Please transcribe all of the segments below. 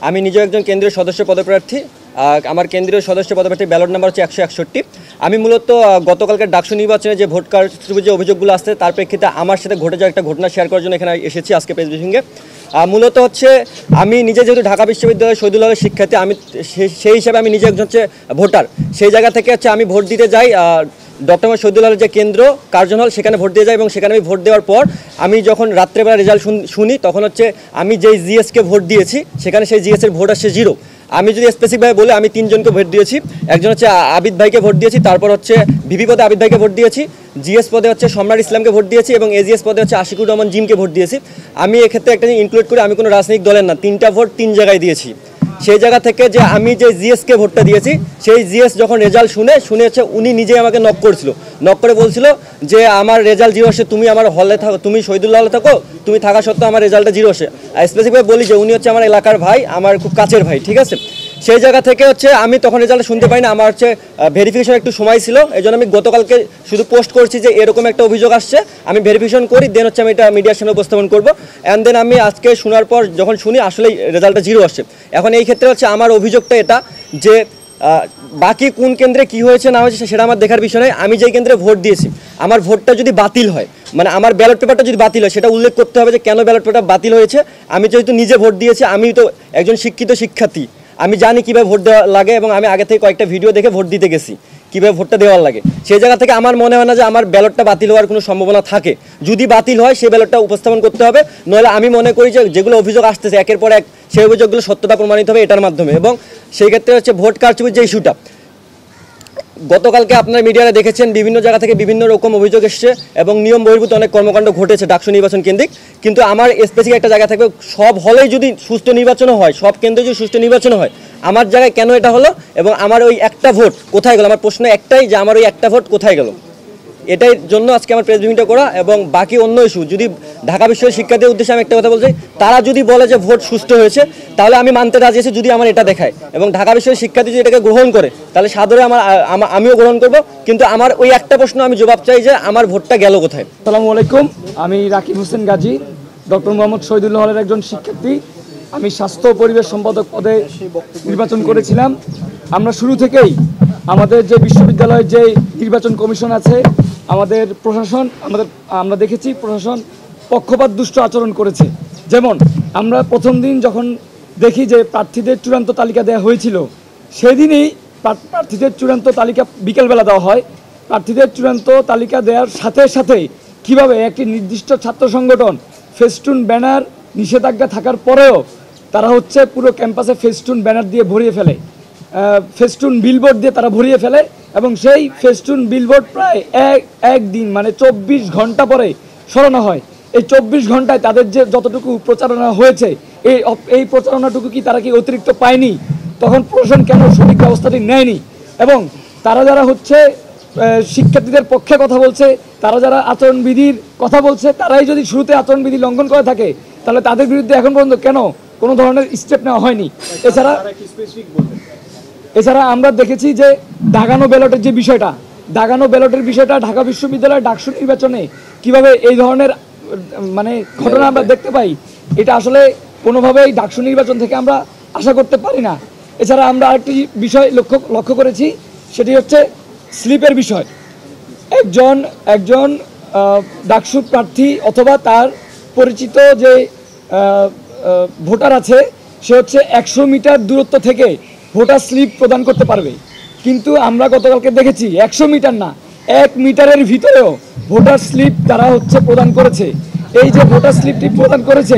আমি নিজেও একজন কেন্দ্রীয় সদস্য পদপ্রার্থী। আমার কেন্দ্রীয় সদস্য পদপ্রার্থীর ব্যালট নাম্বার হচ্ছে 161। আমি মূলত গতকালকের ডাকসু নির্বাচনে যে ভোট কারচুপির যে অভিযোগগুলো আসছে তার প্রেক্ষিতে আমার সাথে ঘটে যাওয়া একটা ঘটনা শেয়ার করার জন্য এখানে এসেছি আজকে প্রেস ব্রিফিংয়ে। মূলত হচ্ছে আমি নিজে যেহেতু ঢাকা বিশ্ববিদ্যালয়ের শহীদুল হলের শিক্ষার্থী, আমি সেই হিসাবে আমি নিজে একজন হচ্ছে ভোটার। সেই জায়গা থেকে হচ্ছে আমি ভোট দিতে যাই ডক্টর মোহাম্মদ শহীদুল হলের যে কেন্দ্র কার্জন হল, সেখানে ভোট দিয়ে যাই এবং সেখানে আমি ভোট দেওয়ার পর আমি যখন রাত্রেবেলা রেজাল্ট শুনি তখন হচ্ছে আমি যেই জিএসকে ভোট দিয়েছি সেখানে সেই জিএসের ভোট আসছে 0। আমি যদি স্পেসিফিকভাবে বলি আমি 3 জনকে ভোট দিয়েছি। একজন হচ্ছে আবিদ ভাইকে ভোট দিয়েছি, তারপর হচ্ছে ভিপি পদে আবিদ ভাইকে ভোট দিয়েছি, জিএস পদে হচ্ছে সম্রাট ইসলামকে ভোট দিয়েছি এবং এজিএস পদে হচ্ছে আশিকুর রহমান জিমকে ভোট দিয়েছি। আমি এক্ষেত্রে একটা ইনক্লুড করি, আমি কোনো রাজনৈতিক দলের না, 3টা ভোট 3 জায়গায় দিয়েছি। সেই জায়গা থেকে যে আমি যে জিএসকে ভোটটা দিয়েছি সেই জিএস যখন রেজাল্ট শুনে হচ্ছে উনি নিজেই আমাকে নক করে বলছিল যে আমার রেজাল্ট 0 আসে, তুমি আমার হলে থাকো, তুমি শহীদুল্লাহ হলে থাকো, তুমি থাকা সত্ত্বেও আমার রেজাল্টটা 0 আসে। স্পেসিফিকভাবে বলি যে উনি হচ্ছে আমার এলাকার ভাই, আমার খুব কাছের ভাই, ঠিক আছে। সেই জায়গা থেকে হচ্ছে আমি তখন রেজাল্ট শুনতে পাই না, আমার হচ্ছে ভেরিফিকেশন একটু সময় ছিল, এই জন্য আমি গতকালকে শুধু পোস্ট করছি যে এরকম একটা অভিযোগ আসছে, আমি ভেরিফিকেশন করি, দেন হচ্ছে আমি এটা মিডিয়ার সামনে উপস্থাপন করবো। অ্যান্ড দেন আমি আজকে শোনার পর যখন শুনি আসলেই রেজাল্টটা 0 আসছে। এখন এই ক্ষেত্রে হচ্ছে আমার অভিযোগটা এটা যে বাকি কোন কেন্দ্রে কি হয়েছে না হয়েছে সেটা আমার দেখার বিষয় নয়। আমি যেই কেন্দ্রে ভোট দিয়েছি আমার ভোটটা যদি বাতিল হয়, মানে আমার ব্যালট পেপারটা যদি বাতিল হয়, সেটা উল্লেখ করতে হবে যে কেন ব্যালট পেপারটা বাতিল হয়েছে। আমি যেহেতু নিজে ভোট দিয়েছি, আমি তো একজন শিক্ষিত শিক্ষার্থী, আমি জানি কীভাবে ভোট দেওয়া লাগে এবং আমি আগে থেকে কয়েকটা ভিডিও দেখে ভোট দিতে গেছি কীভাবে ভোটটা দেওয়ার লাগে। সেই জায়গা থেকে আমার মনে হয় না যে আমার ব্যালটটা বাতিল হওয়ার কোনো সম্ভাবনা থাকে। যদি বাতিল হয় সেই ব্যালটটা উপস্থাপন করতে হবে, নইলে আমি মনে করি যে যেগুলো অভিযোগ আসতেছে একের পর এক সেই অভিযোগগুলো সত্যতা প্রমাণিত হবে এটার মাধ্যমে। এবং সেই ক্ষেত্রে হচ্ছে ভোট কারচুপির যে ইস্যুটা, গতকালকে আপনারা মিডিয়াতে দেখেছেন বিভিন্ন জায়গা থেকে বিভিন্ন রকম অভিযোগ এসছে এবং নিয়ম বহির্ভূত অনেক কর্মকাণ্ড ঘটেছে ডাকসু নির্বাচন কেন্দ্রিক। কিন্তু আমার স্পেসিফিক একটা জায়গা থাকবে, সব হলেই যদি সুষ্ঠু নির্বাচন হয়, সব কেন্দ্রে যদি সুষ্ঠু নির্বাচন হয়, আমার জায়গায় কেন এটা হলো এবং আমার ওই একটা ভোট কোথায় গেল? আমার প্রশ্ন একটাই যে আমার ওই একটা ভোট কোথায় গেল? এটাই জন্য আজকে আমার প্রেস ব্রিফিংটা করা। এবং বাকি অন্য ইস্যু যদি ঢাকা বিশ্ববিদ্যালয়ের শিক্ষার্থীদের উদ্দেশ্যে আমি একটা কথা বলছি, তারা যদি বলে যে ভোট সুষ্ঠু হয়েছে তাহলে আমি মানতে রাজি আছি যদি আমার এটা দেখায়, এবং ঢাকা বিশ্ববিদ্যালয়ের শিক্ষার্থী যদি এটাকে গ্রহণ করে তাহলে সাদরে আমিও গ্রহণ করব। কিন্তু আমার ওই একটা প্রশ্ন আমি জবাব চাই যে আমার ভোটটা গেল কোথায়। আসসালামু আলাইকুম, আমি রাকিব হোসেন গাজী, ডক্টর মোহাম্মদ শহীদুল্লাহ হলের একজন শিক্ষার্থী। আমি স্বাস্থ্য পরিবেশ সম্পাদক পদে নির্বাচন করেছিলাম। আমরা শুরু থেকেই আমাদের যে বিশ্ববিদ্যালয়ের যে নির্বাচন কমিশন আছে, আমাদের প্রশাসন, আমরা দেখেছি প্রশাসন পক্ষপাত দুষ্ট আচরণ করেছে। যেমন আমরা প্রথম দিন যখন দেখি যে প্রার্থীদের চূড়ান্ত তালিকা দেওয়া হয়েছিল, সেদিনই প্রার্থীদের চূড়ান্ত তালিকা বিকেলবেলা দেওয়া হয়। প্রার্থীদের চূড়ান্ত তালিকা দেওয়ার সাথে সাথে কিভাবে একটি নির্দিষ্ট ছাত্র সংগঠন ফেস্টুন ব্যানার নিষেধাজ্ঞা থাকার পরেও তারা হচ্ছে পুরো ক্যাম্পাসে ফেস্টুন ব্যানার দিয়ে ভরিয়ে ফেলে, ফেস্টুন বিলবোর্ড দিয়ে তারা ভরিয়ে ফেলে এবং সেই ফেস্টুন বিলবোর্ড প্রায় একদিন মানে 24 ঘন্টা পরে সরানো হয়। এই 24 ঘন্টায় তাদের যে যতটুকু প্রচারণা হয়েছে এই প্রচারণাটুকু কি তারা কি অতিরিক্ত পায়নি? তখন প্রশাসন কেন সঠিক ব্যবস্থাটি নেয়নি? এবং তারা যারা হচ্ছে শিক্ষার্থীদের পক্ষে কথা বলছে, তারা যারা আচরণবিধির কথা বলছে, তারাই যদি শুরুতে আচরণবিধি লঙ্ঘন করে থাকে তাহলে তাদের বিরুদ্ধে এখন পর্যন্ত কেন কোনো ধরনের স্টেপ নেওয়া হয়নি? এছাড়া আমরা দেখেছি যে দাগানো ব্যালটের যে বিষয়টা, ঢাকা বিশ্ববিদ্যালয়ের ডাকসু নির্বাচনে কিভাবে এই ধরনের মানে ঘটনা আমরা দেখতে পাই, এটা আসলে কোনোভাবেই ডাকসু নির্বাচন থেকে আমরা আশা করতে পারি না। এছাড়া আমরা আরেকটি বিষয় লক্ষ্য করেছি, সেটি হচ্ছে স্লিপের বিষয়। একজন ডাকসু প্রার্থী অথবা তার পরিচিত যে ভোটার আছে, সে হচ্ছে 100 মিটার দূরত্ব থেকে ভোটার স্লিপ প্রদান করতে পারবে। কিন্তু আমরা গতকালকে দেখেছি 100 মিটার না, 1 মিটারের ভিতরেও ভোটার স্লিপ তারা হচ্ছে প্রদান করেছে। এই যে ভোটার স্লিপটি প্রদান করেছে,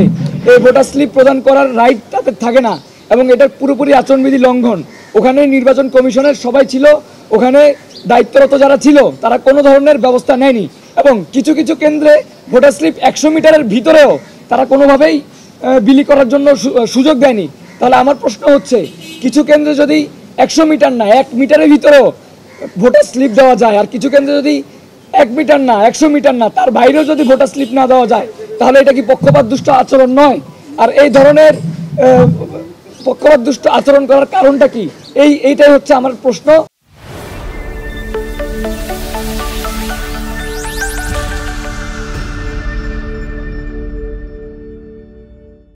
এই ভোটার স্লিপ প্রদান করার রাইট তাদের থাকে না এবং এটা পুরোপুরি আচরণবিধি লঙ্ঘন। ওখানে নির্বাচন কমিশনের সবাই ছিল, ওখানে দায়িত্বরত যারা ছিল তারা কোনো ধরনের ব্যবস্থা নেয়নি এবং কিছু কিছু কেন্দ্রে ভোটার স্লিপ 100 মিটারের ভিতরেও তারা কোনোভাবেই বিলি করার জন্য সুযোগ দেয়নি। তাহলে আমার প্রশ্ন হচ্ছে, কিছু কেন্দ্রে যদি 100 মিটার না 1 মিটারের ভিতরেও ভোটার স্লিপ দেওয়া যায়, আর কিছু কেন্দ্রে যদি 1 মিটার না 100 মিটার না তার বাইরেও যদি ভোটার স্লিপ না দেওয়া যায়, তাহলে এটা কি পক্ষপাত দুষ্ট আচরণ নয়? আর এই ধরনের পক্ষপাত দুষ্ট আচরণ করার কারণটা কি? এইটাই হচ্ছে আমার প্রশ্ন।